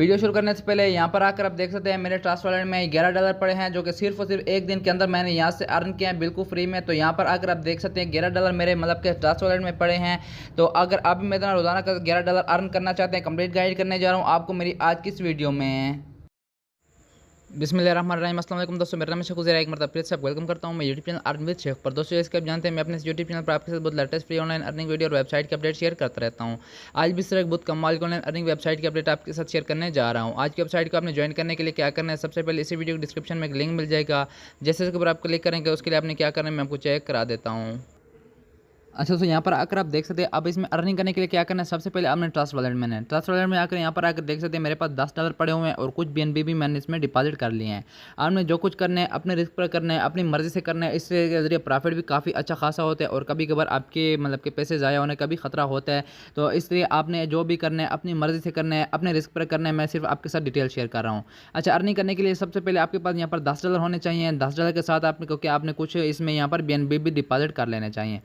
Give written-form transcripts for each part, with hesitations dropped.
Video शुरू करने से पहले यहाँ पर आकर आप देख सकते हैं मेरे ट्रस्ट वॉलेट में $11 पड़े हैं, जो कि सिर्फ और सिर्फ एक दिन के अंदर मैंने यहाँ से अर्न किया है बिल्कुल फ्री में। तो यहाँ पर आकर आप देख सकते हैं $11 मेरे मतलब के ट्रस्ट वॉलेट में पड़े हैं। तो अगर आप भी मेरे रोजाना का $11 अर्न करना चाहते हैं, कंप्लीट गाइड करने जा रहा हूँ आपको मेरी आज की इस वीडियो में। बिस्मिल्लाहिर्रहमानिर्रहीम। अस्सलाम वालेकुम दोस्तों, मेरा नाम शेख उज़ैर है। एक मरतबा फिर से आप वेलकम करता हूं मैं YouTube channel earn with Sheikh पर। दोस्तों इसके आप जानते हैं मैं अपने इस यूट्यूब चैनल पर आपके साथ बहुत latest free online earning video और वेबसाइट के अपडेट शेयर करता रहता हूं। आज भी सिर्फ बहुत कमाल की ऑनलाइन अर्निंग वेबसाइट के अपडेट आपके साथ शेयर करने जा रहा हूँ। आज की वेबसाइट को आपने ज्वाइन करने के लिए क्या करना है, सबसे पहले इसी वीडियो के डिस्क्रिप्शन में एक लिंक मिल जाएगा। जैसे इसके ऊपर आप क्लिक करेंगे उसके लिए आपने क्या करना है मैं आपको चेक करा देता हूँ। अच्छा दोस्तों यहाँ पर आकर आप देख सकते हैं अब इसमें अर्निंग करने के लिए क्या करना है। सबसे पहले आपने ट्रस्ट वॉलेट में आकर यहाँ पर आकर देख सकते हैं मेरे पास $10 पड़े हुए हैं और कुछ BNB भी मैंने इसमें डिपॉजिट कर लिए हैं। आपने जो कुछ करना है अपने रिस्क पर करना है, अपनी मर्जी से करना है। इससे जरिए प्रॉफिट भी काफ़ी अच्छा खासा होता है और कभी कभार आपके मतलब के पैसे ज़ाया होने का भी खतरा होता है। तो इसलिए आपने जो भी करना है अपनी मर्जी से करना है, अपने रिस्क पर करना है। मैं सिर्फ आपके साथ डिटेल शेयर कर रहा हूँ। अच्छा, अर्निंग करने के लिए सबसे पहले आपके पास यहाँ पर $10 होने चाहिए। $10 के साथ आपने क्योंकि आपने कुछ इसमें यहाँ पर BNB भी डिपॉजिट कर लेने चाहिए।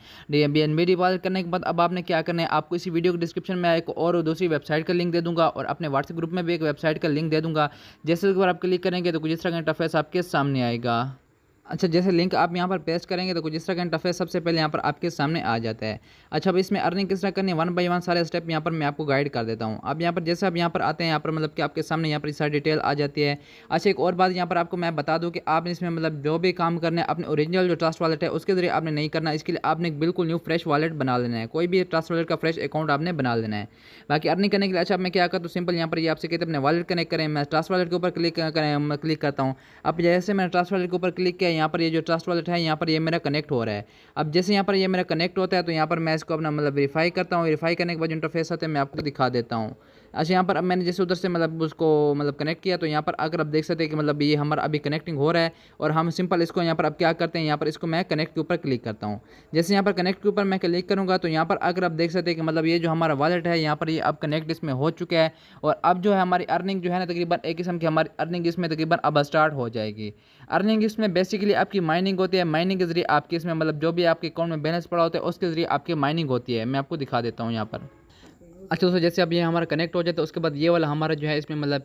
BNB डिपॉजिट करने के बाद अब आपने क्या करना है, आपको इसी वीडियो के डिस्क्रिप्शन में एक और दूसरी वेबसाइट का लिंक दे दूंगा और अपने व्हाट्सएप ग्रुप में भी एक वेबसाइट का लिंक दे दूंगा। जैसे एक बार आप क्लिक करेंगे तो कुछ इस तरह का इंटरफेस आपके सामने आएगा। अच्छा, जैसे लिंक आप यहाँ पर पेस्ट करेंगे तो कुछ इस तरह का इंटरफेस सबसे पहले यहाँ पर आपके सामने आ जाता है। अच्छा, अब इसमें अर्निंग किस तरह करनी है, 1 बाय 1 सारे स्टेप यहाँ पर मैं आपको गाइड कर देता हूँ। अब यहाँ पर जैसे आप यहाँ पर आते हैं यहाँ पर मतलब कि आपके सामने यहाँ पर सारी डिटेल आ जाती है। अच्छा, एक और बात यहाँ पर आपको मैं बता दूँ कि आपने इसमें मतलब जो भी काम करना है अपने ओरिजिनल जो ट्रस्ट वॉलेट है उसके जरिए आपने नहीं करना। इसके लिए आपने बिल्कुल न्यू फ्रेश वॉलेट बना लेना है, कोई भी ट्रस्ट वॉलेट का फ्रेश अकाउंट आपने बना लेना है। बाकी अर्निंग करने के लिए अच्छा मैं क्या करता हूँ, सिंपल यहाँ पर ये आपसे कहते हैं अपने वॉलेट कनेक्ट करें। मैं ट्रस्ट वॉलेट के ऊपर क्लिक करें, मैं क्लिक करता हूँ। अब जैसे मैंने ट्रस्ट वॉलेट के ऊपर क्लिक किया, यहाँ पर ये जो ट्रस्ट है यहाँ पर ये मेरा कनेक्ट हो रहा है। अब जैसे यहाँ पर ये मेरा कनेक्ट होता है तो यहाँ पर मैं इसको अपना मतलब वेरीफाई करता हूँ। वेरीफाई करने के बाद इंटरफेस आता है मैं आपको दिखा देता हूँ। अच्छा, यहाँ पर अब मैंने जैसे उधर से मतलब उसको मतलब कनेक्ट किया तो यहाँ पर अगर आप देख सकते हैं कि मतलब ये हमारा अभी कनेक्टिंग हो रहा है और हम सिंपल इसको यहाँ पर अब क्या करते हैं, यहाँ पर इसको मैं कनेक्ट के ऊपर क्लिक करता हूँ। जैसे यहाँ पर कनेक्ट के ऊपर मैं क्लिक करूँगा तो यहाँ पर अगर आप देख सकते हैं कि मतलब ये जो हमारा वॉलेट है यहाँ पर ये अब कनेक्ट इसमें हो चुका है और अब जो है हमारी अर्निंग जो है ना तकरीबन एक किस्म की हमारी अर्निंग इसमें तकरीबन अब स्टार्ट हो जाएगी। अर्निंग इसमें बेसिकली आपकी माइनिंग होती है। माइनिंग के जरिए आपके इसमें मतलब जो भी आपके अकाउंट में बैलेंस पड़ा होता है उसके जरिए आपकी माइनिंग होती है। मैं आपको दिखा देता हूँ यहाँ पर। अच्छा दोस्तों, जैसे अब ये हमारा कनेक्ट हो जाता है उसके बाद ये वाला हमारा जो है इसमें मतलब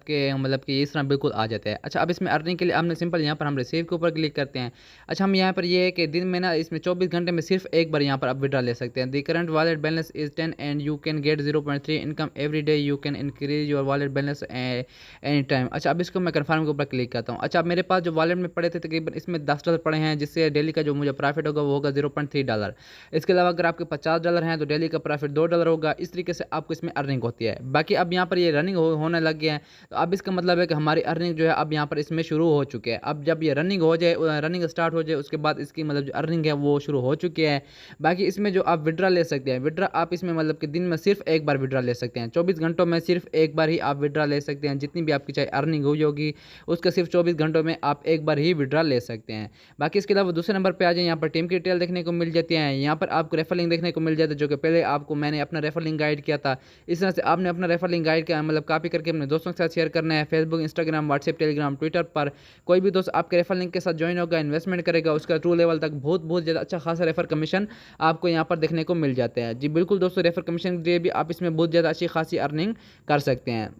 कि इस तरह बिल्कुल आ जाता है। अच्छा, अब इसमें अर्निंग के लिए हमने सिंपल यहाँ पर हम रिसीव के ऊपर क्लिक करते हैं। अच्छा, हम यहाँ पर ये है कि दिन में ना इसमें 24 घंटे में सिर्फ एक बार यहाँ पर आप विड्रा ले सकते हैं। दी current wallet balance is 10 and you can get 0.3 income every day. You can increase your wallet balance any time. अच्छा, अब इसको मैं कन्फर्म के ऊपर क्लिक करता हूँ। अच्छा, अब मेरे पास जो वॉलेट में पड़े थे तकरीबन इसमें $10 पड़े हैं, जिससे डेली का जो मुझे प्रॉफिट होगा वो होगा $0.3। इसके अलावा अगर आपके $50 हैं तो डेली का प्रॉफिट $2 होगा। इस तरीके से आपको इसमें अर्निंग होती है। बाकी अब यहाँ पर ये रनिंग होने लग गया है तो अब इसका मतलब है कि हमारी अर्निंग जो है अब यहाँ पर इसमें शुरू हो चुकी है। अब जब ये रनिंग हो जाए, रनिंग स्टार्ट हो जाए उसके बाद इसकी मतलब जो अर्निंग है वो शुरू हो चुकी है। बाकी इसमें जो आप विड्रा ले सकते हैं, विड्रा आप इसमें मतलब कि दिन में सिर्फ एक बार विड्रा ले सकते हैं। 24 घंटों में सिर्फ एक बार ही आप विड्रा ले सकते हैं। जितनी भी आपकी चाहे अर्निंग हुई होगी उसका सिर्फ 24 घंटों में आप एक बार ही विड्रा ले सकते हैं। बाकी इसके अलावा दूसरे नंबर पर आ जाए, यहाँ पर टीम की डिटेल देखने को मिल जाती है। यहाँ पर आपको रेफर लिंक देखने को मिल जाता है, जो कि पहले आपको मैंने अपना रेफर लिंक गाइड किया था। इस तरह से आपने अपना रेफर लिंक गाइड का मतलब कॉपी करके अपने दोस्तों के साथ शेयर करना है। Facebook, Instagram, WhatsApp, Telegram, Twitter पर कोई भी दोस्त आपके रेफर लिंक के साथ ज्वाइन होगा, इन्वेस्टमेंट करेगा, उसका ट्रू लेवल तक बहुत ज़्यादा अच्छा खासा रेफर कमीशन आपको यहाँ पर देखने को मिल जाता है। जी बिल्कुल दोस्तों, रेफर कमीशन के लिए भी आप इसमें बहुत ज़्यादा अच्छी खासी अर्निंग कर सकते हैं।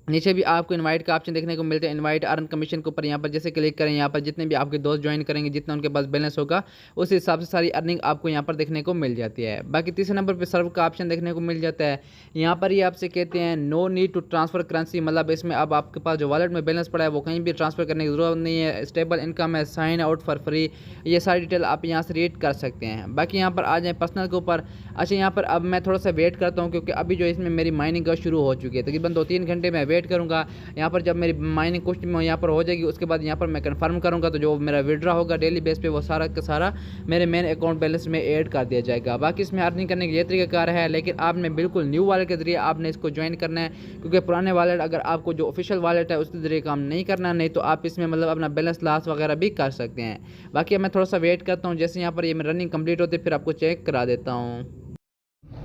नीचे भी आपको इनवाइट का ऑप्शन देखने को मिलता है। इनवाइट अर्न कमीशन के ऊपर यहाँ पर जैसे क्लिक करें, यहाँ पर जितने भी आपके दोस्त ज्वाइन करेंगे, जितना उनके पास बैलेंस होगा उस हिसाब से सारी अर्निंग आपको यहाँ पर देखने को मिल जाती है। बाकी तीसरे नंबर पर सर्व का ऑप्शन देखने को मिल जाता है। यहाँ पर ये आपसे कहते हैं no need to transfer currency, मतलब इसमें अब आपके पास जो वॉलेट में बैलेंस पड़ा है वो कहीं भी ट्रांसफर करने की जरूरत नहीं है। स्टेबल इनकम है, साइन आउट फॉर फ्री, ये सारी डिटेल आप यहाँ से रीड कर सकते हैं। बाकी यहाँ पर आ जाए पर्सनल के ऊपर। अच्छा, यहाँ पर अब मैं थोड़ा सा वेट करता हूँ क्योंकि अभी जो इसमें मेरी माइनिंग का शुरू हो चुकी है। तकरीबन 2-3 घंटे में वेट करूँगा। यहाँ पर जब मेरी माइनिंग कुछ यहाँ पर हो जाएगी उसके बाद यहाँ पर मैं कंफर्म करूँगा तो जो मेरा विड्रा होगा डेली बेस पे वो सारा का सारा मेरे मेन अकाउंट बैलेंस में ऐड कर दिया जाएगा। बाकी इसमें अर्निंग करने का ये तरीकाकार है, लेकिन आपने बिल्कुल न्यू वॉलेट के जरिए आपने इसको ज्वाइन करना है, क्योंकि पुराने वॉलेट अगर आपको जो ऑफिशियल वॉलेट है उसके जरिए काम नहीं करना, नहीं तो आप इसमें मतलब अपना बैलेंस लॉस वगैरह भी कर सकते हैं। बाकी मैं थोड़ा सा वेट करता हूँ, जैसे यहाँ पर ये रनिंग कंप्लीट होती है फिर आपको चेक करा देता हूँ।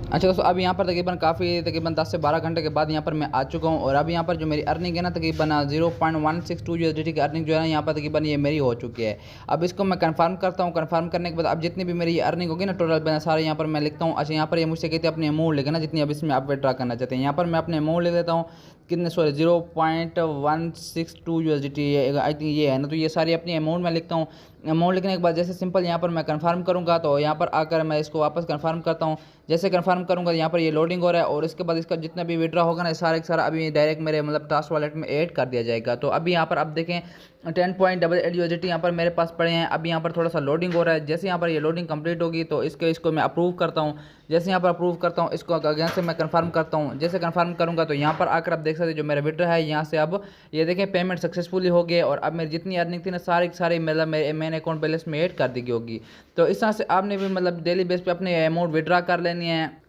अच्छा दोस्तों, अब यहाँ पर तकरीबन 10 से 12 घंटे के बाद यहाँ पर मैं आ चुका हूँ और अब यहाँ पर जो मेरी अर्निंग है ना तकरीबन 0.162 USDT की अर्निंग जो है ना यहाँ पर तकरीबन ये मेरी हो चुकी है। अब इसको मैं कंफर्म करता हूँ। कंफर्म करने के बाद अब जितनी भी मेरी अर्निंग होगी ना टोटल बैलेंस सारे यहाँ पर मैं लिखता हूँ। अच्छा, यहाँ पर ये मुझसे कहते हैं अपने अमाउंट लिखना जितनी अब इसमें आप विड्रा करना चाहते हैं। यहाँ पर मैं अपने अमाउंट लिख देता हूँ कितने सॉरी 0.162 USDT आई थिंक ये है ना। तो ये सारी अपनी अमाउंट मैं लिखता हूँ। अमाउंट लिखने के बाद जैसे सिंपल यहाँ पर मैं कंफर्म करूँगा, तो यहाँ पर आकर मैं इसको वापस कंफर्म करता हूँ। जैसे कंफर्म करूँगा यहाँ पर ये लोडिंग हो रहा है और इसके बाद इसका जितना भी विड्रॉ होगा ना सारा सारा अभी डायरेक्ट मेरे मतलब ट्रस्ट वॉलेट में ऐड कर दिया जाएगा। तो अभी यहाँ पर आप देखें 10.88 USDT यहाँ पर मेरे पास पड़े हैं। अभी यहाँ पर थोड़ा सा लोडिंग हो रहा है। जैसे यहाँ पर ये लोडिंग कंप्लीट होगी तो इसको मैं अप्रूव करता हूँ। जैसे यहाँ पर अप्रूव करता हूँ इसको अगेन से मैं कंफर्म करता हूँ। जैसे कंफर्म करूँगा तो यहाँ पर आकर आप देख सकते हैं जो मेरा विड्रॉ है यहाँ से अब ये देखें पेमेंट सक्सेसफुली हो गई और अब मेरी जितनी अर्निंग थी ना सारी मतलब मैंने अकाउंट बैलेंस में ऐड कर दी गई होगी। तो इस तरह से आपने भी मतलब डेली बेस पे अपने अमाउंट विड्रॉ कर लेनी है।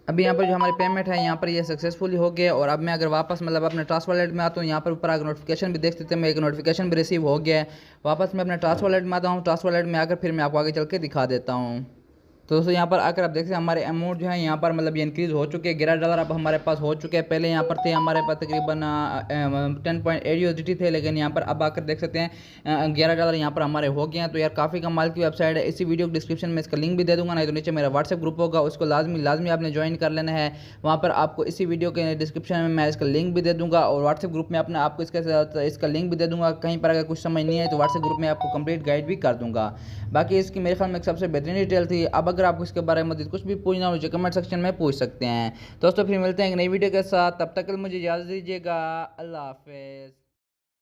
अभी यहाँ पर जो हमारी पेमेंट है यहाँ पर ये सक्सेसफुली हो गया और अब मैं अगर वापस मतलब अपने ट्रस्ट वॉलेट में आता हूँ यहाँ पर ऊपर अगर नोटिफिकेशन भी देख सकते हैं, मैं एक नोटिफिकेशन भी रिसीव हो गया है। वापस मैं अपने ट्रस्ट वॉलेट में आता हूँ। ट्रस्ट वॉलेट में आकर फिर मैं आपको आगे चल के दिखा देता हूँ। तो दोस्तों यहाँ पर आकर आप देख सकते हैं हमारे अमाउंट जो है यहाँ पर मतलब ये इंक्रीज़ हो चुके हैं। $11 अब हमारे पास हो चुके हैं। पहले यहाँ पर थे हमारे पास तकरीबन 10.8 USDT थे, लेकिन यहाँ पर अब आकर देख सकते हैं $11 यहाँ पर हमारे हो गए हैं। तो यार काफ़ी कमाल की वेबसाइट है। इसी वीडियो के डिस्क्रिप्शन में इसका लिंक भी दे दूँगा, नहीं तो नीचे मेरा व्हाट्सएप ग्रुप होगा उसको लाजमी आपने ज्वाइन कर लेना है। वहाँ पर आपको इसी वीडियो के डिस्क्रिप्शन में मैं इसका लिंक भी दे दूँगा और व्हाट्सएप ग्रुप में अपना आपको इसका लिंक भी दे दूँगा। कहीं पर अगर कुछ समझ नहीं है तो व्हाट्सएप ग्रुप में आपको कंप्लीट गाइड भी कर दूँगा। बाकी इसकी मेरे ख्याल में एक सबसे बेहतरीन डिटेल थी। अब अगर आपको इसके बारे में कुछ भी पूछना हो मुझे कमेंट सेक्शन में पूछ सकते हैं। दोस्तों फिर मिलते हैं एक नई वीडियो के साथ, तब तक के लिए मुझे इजाज़त दीजिएगा। अल्लाह हाफिज़।